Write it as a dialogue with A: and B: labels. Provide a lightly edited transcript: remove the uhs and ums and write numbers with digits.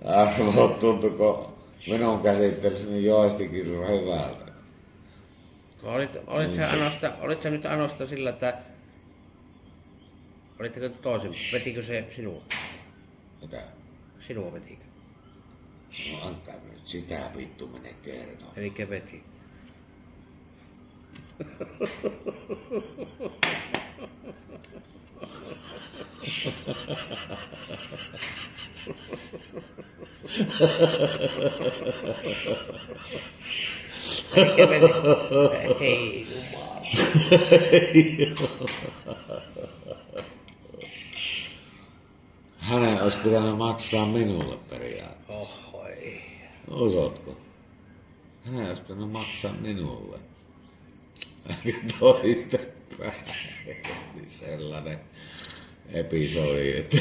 A: Arvo, tuntuko minun käsittelyssäni joistikin hyvältä?
B: Olit sä nyt anosta sillä, että olitteko toisin? Vetikö se sinua?
A: Mitä?
B: Sinua vetikö?
A: No antaa nyt sitä vittu mene kertoa.
B: Elikkä veti. Elikkä veti. Hei jumala.
A: Hänen olisi pitänyt maksaa minulle periaatteessa.
B: Oho ei.
A: Osotko? Hänen olisi pitänyt maksaa minulle. Toista päin. Sellainen episodi, että